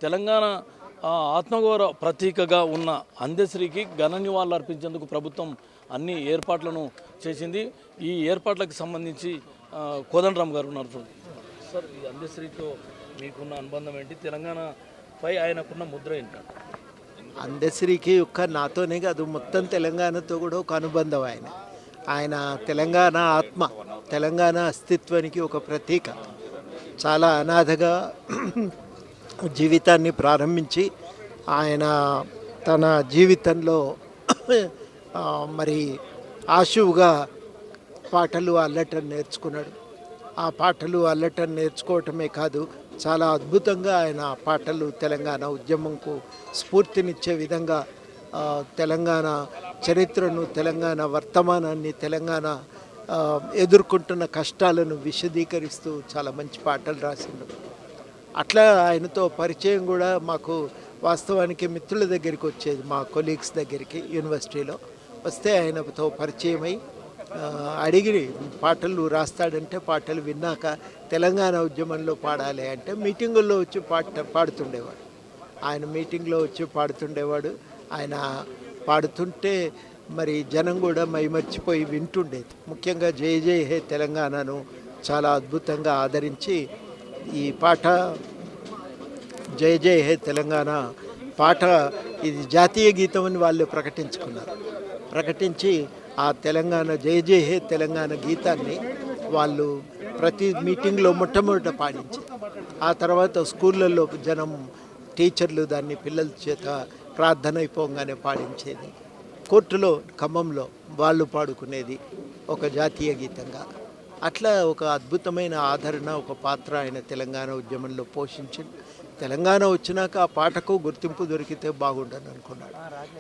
తెలంగాణ ఆత్మగౌరవ ప్రతీకగా ఉన్న అందశ్రీకి ఘన నివాళులు అర్పించేందుకు ప్రభుత్వం అన్ని ఏర్పాట్లను చేసింది. ఈ ఏర్పాట్లకు సంబంధించి కోదండరామ్ గారు ఉన్నారు. సార్, ఈ అందశ్రీతో మీకున్న అనుబంధం ఏంటి? తెలంగాణపై ఆయనకున్న ముద్ర ఏంటి? అందశ్రీకి ఒక్క నాతోనే కాదు, మొత్తం తెలంగాణతో కూడా ఒక అనుబంధం. ఆయన తెలంగాణ ఆత్మ, తెలంగాణ అస్తిత్వానికి ఒక ప్రతీక. చాలా అనాథగా జీవితాన్ని ప్రారంభించి ఆయన తన జీవితంలో మరి ఆశువుగా పాటలు అల్లటం నేర్చుకున్నాడు. ఆ పాటలు అల్లటం నేర్చుకోవటమే కాదు, చాలా అద్భుతంగా ఆయన పాటలు తెలంగాణ ఉద్యమంకు స్ఫూర్తినిచ్చే విధంగా తెలంగాణ చరిత్రను, తెలంగాణ వర్తమానాన్ని, తెలంగాణ ఎదుర్కొంటున్న కష్టాలను విశదీకరిస్తూ చాలా మంచి పాటలు రాసిండు. అట్లా ఆయనతో పరిచయం కూడా మాకు వాస్తవానికి మిత్రుల దగ్గరికి వచ్చేది, మా కొలీగ్స్ దగ్గరికి యూనివర్సిటీలో వస్తే ఆయనతో పరిచయమై అడిగి పాటలు రాస్తాడంటే పాటలు విన్నాక తెలంగాణ ఉద్యమంలో పాడాలి అంటే మీటింగుల్లో వచ్చి పాడుతుండేవాడు. ఆయన మీటింగ్లో వచ్చి పాడుతుండేవాడు. ఆయన పాడుతుంటే మరి జనం కూడా మైమర్చిపోయి వింటుండేది. ముఖ్యంగా జయ జయ హే తెలంగాణను చాలా అద్భుతంగా ఆదరించి ఈ పాట జయ జయ హే తెలంగాణ పాట ఇది జాతీయ గీతం అని వాళ్ళు ప్రకటించుకున్నారు. ప్రకటించి ఆ తెలంగాణ జయ జయ హే తెలంగాణ గీతాన్ని వాళ్ళు ప్రతి మీటింగ్లో మొట్టమొదట పాడించారు. ఆ తర్వాత స్కూళ్ళల్లో జనం, టీచర్లు దాన్ని పిల్లల చేత ప్రార్థన అయిపోగానే పాడించేది. కోర్టులో, ఖమ్మంలో వాళ్ళు పాడుకునేది ఒక జాతీయ గీతంగా. అట్లా ఒక అద్భుతమైన ఆదరణ, ఒక పాత్ర ఆయన తెలంగాణ ఉద్యమంలో పోషించింది. తెలంగాణ వచ్చినాక ఆ పాటకు గుర్తింపు దొరికితే బాగుండని అనుకున్నాడు.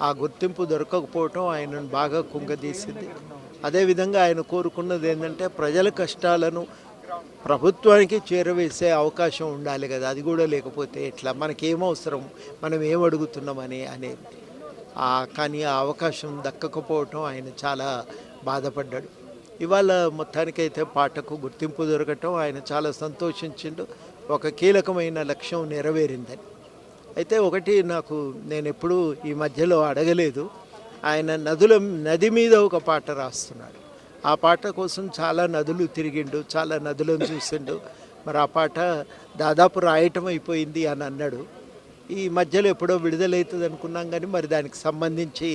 ఆ గుర్తింపు దొరకకపోవటం ఆయనను బాగా కుంగదీసింది. అదేవిధంగా ఆయన కోరుకున్నది ఏంటంటే ప్రజల కష్టాలను ప్రభుత్వానికి చేరవేసే అవకాశం ఉండాలి కదా, అది కూడా లేకపోతే ఎట్లా, మనకేమవసరం, మనం ఏం అడుగుతున్నామని అనేది. కానీ ఆ అవకాశం దక్కకపోవటం ఆయన చాలా బాధపడ్డాడు. ఇవాళ మొత్తానికైతే పాటకు గుర్తింపు దొరకటం ఆయన చాలా సంతోషించిండు. ఒక కీలకమైన లక్ష్యం నెరవేరిందని. అయితే ఒకటి నేను ఎప్పుడూ ఈ మధ్యలో అడగలేదు, ఆయన నది మీద ఒక పాట రాస్తున్నాడు. ఆ పాట కోసం చాలా నదులు తిరిగిండు, చాలా నదులను చూసిండు. మరి ఆ పాట దాదాపు రాయటం అయిపోయింది అని అన్నాడు. ఈ మధ్యలో ఎప్పుడో విడుదలవుతుంది అనుకున్నాం, కానీ మరి దానికి సంబంధించి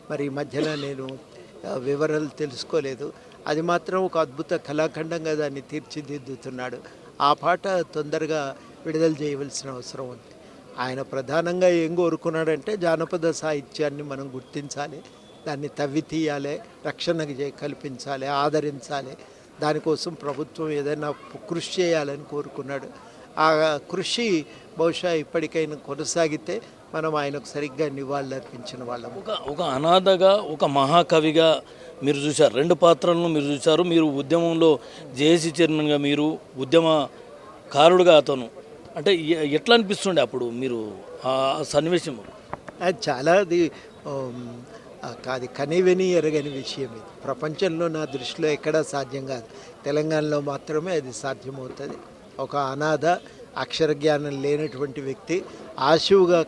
మరి ఈ మధ్యలో నేను వివరాలు తెలుసుకోలేదు. అది మాత్రం ఒక అద్భుత కళాఖండంగా దాన్ని తీర్చిదిద్దుతున్నాడు. ఆ పాట తొందరగా విడుదల చేయవలసిన అవసరం ఉంది. ఆయన ప్రధానంగా ఏం కోరుకున్నాడంటే జానపద సాహిత్యాన్ని మనం గుర్తించాలి, దాన్ని తవ్వి తీయాలి, రక్షణకు కల్పించాలి, ఆదరించాలి. దానికోసం ప్రభుత్వం ఏదైనా కృషి చేయాలని కోరుకున్నాడు. ఆ కృషి బహుశా ఇప్పటికైనా కొనసాగితే మనం ఆయనకు సరిగ్గా నివాళులు అర్పించిన వాళ్ళం. ఒక అనాథగా, ఒక మహాకవిగా మీరు చూశారు, రెండు పాత్రలను మీరు చూశారు. మీరు ఉద్యమంలో జేఏసీ చైర్మన్గా, మీరు ఉద్యమకారుడుగా అతను, అంటే ఎట్లా అనిపిస్తుండే అప్పుడు మీరు ఆ సన్నివేశం? అది చాలా అది కనివిని ఎరగని విషయం. ఇది ప్రపంచంలో నా దృష్టిలో ఎక్కడా సాధ్యం కాదు, తెలంగాణలో మాత్రమే అది సాధ్యమవుతుంది. ఒక అనాథ, అక్షరజ్ఞానం లేనటువంటి వ్యక్తి ఆశువుగా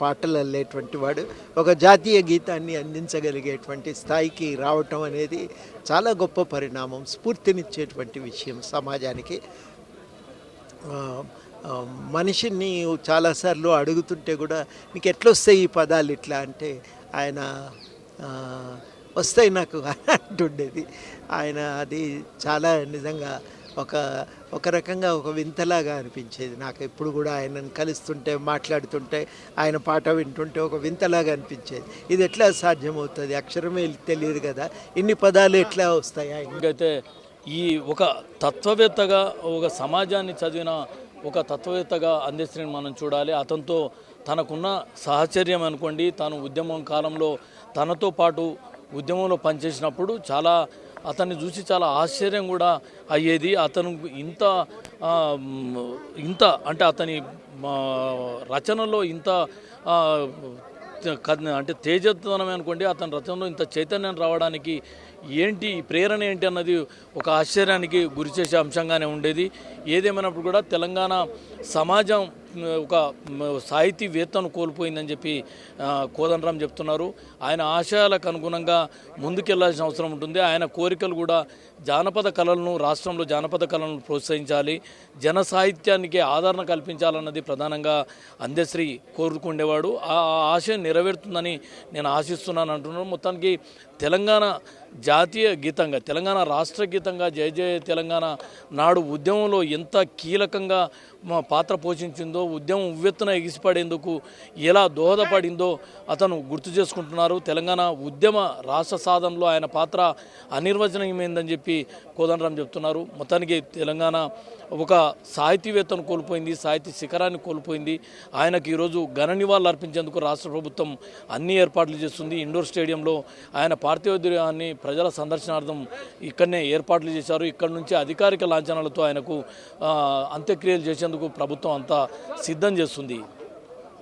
పాటలు అల్లేటువంటి వాడు ఒక జాతీయ గీతాన్ని అందించగలిగేటువంటి స్థాయికి రావటం అనేది చాలా గొప్ప పరిణామం, స్ఫూర్తినిచ్చేటువంటి విషయం సమాజానికి. మనిషిని చాలాసార్లు అడుగుతుంటే కూడా నీకు ఎట్లొస్తాయి ఈ పదాలు ఇట్లా అంటే ఆయన వస్తాయి నాకు అంటుండేది. ఆయన అది చాలా నిజంగా ఒక రకంగా ఒక వింతలాగా అనిపించేది నాకు. ఎప్పుడు కూడా ఆయనను కలుస్తుంటే, మాట్లాడుతుంటే, ఆయన పాట వింటుంటే ఒక వింతలాగా అనిపించేది. ఇది ఎట్లా సాధ్యమవుతుంది, అక్షరమే తెలియదు కదా, ఇన్ని పదాలు ఎట్లా వస్తాయి? ఇంకైతే ఈ ఒక తత్వవేత్తగా, ఒక సమాజాన్ని చదివిన ఒక తత్వవేత్తగా అందశ్రీని మనం చూడాలి. అతనితో తనకున్న సహచర్యం అనుకోండి, తాను ఉద్యమం కాలంలో తనతో పాటు ఉద్యమంలో పనిచేసినప్పుడు చాలా అతన్ని చూసి చాలా ఆశ్చర్యం కూడా అయ్యేది. అతను ఇంత అంటే అతని రచనలో ఇంత అంటే తేజత్వమే అనుకోండి, అతని రచనలో ఇంత చైతన్యం రావడానికి ఏంటి ప్రేరణ ఏంటి అన్నది ఒక ఆశ్చర్యానికి గురిచేసే అంశంగానే ఉండేది. ఏదేమైనప్పుడు కూడా తెలంగాణ సమాజం ఒక సాహితీవేత్తను కోల్పోయిందని చెప్పి కోదండరాం చెప్తున్నారు. ఆయన ఆశయాలకు అనుగుణంగా ముందుకెళ్లాల్సిన అవసరం ఉంటుంది. ఆయన కోరికలు కూడా జానపద కళలను, రాష్ట్రంలో జానపద కళలను ప్రోత్సహించాలి, జన సాహిత్యానికి ఆదరణ కల్పించాలన్నది ప్రధానంగా అందశ్రీ కోరుకుండేవాడు. ఆ ఆశయం నెరవేరుతుందని నేను ఆశిస్తున్నాను అంటున్నాను. మొత్తానికి తెలంగాణ జాతీయ గీతంగా, తెలంగాణ రాష్ట్ర గీతంగా జయ జయ తెలంగాణ నాడు ఉద్యమంలో ఎంత కీలకంగా పాత్ర పోషించిందో, ఉద్యమం ఉవ్వెత్తున ఎగిసిపడేందుకు ఎలా దోహదపడిందో అతను గుర్తు చేసుకుంటున్నారు. తెలంగాణ ఉద్యమ రాష్ట్ర సాధనలో ఆయన పాత్ర అనిర్వచనీయమైందని చెప్పి కోదండరాం చెప్తున్నారు. మొత్తానికి తెలంగాణ ఒక సాహితీవేత్తను కోల్పోయింది, సాహితీ శిఖరాన్ని కోల్పోయింది. ఆయనకు ఈరోజు ఘన నివాళులు అర్పించేందుకు రాష్ట్ర ప్రభుత్వం అన్ని ఏర్పాట్లు చేస్తుంది. ఇండోర్ స్టేడియంలో ఆయన పార్థివ దేహాన్ని ప్రజల సందర్శనార్థం ఇక్కడనే ఏర్పాట్లు చేశారు. ఇక్కడి నుంచి అధికారిక లాంఛనాలతో ఆయనకు అంత్యక్రియలు చేసేందుకు ప్రభుత్వం అంతా సిద్ధం చేస్తుంది.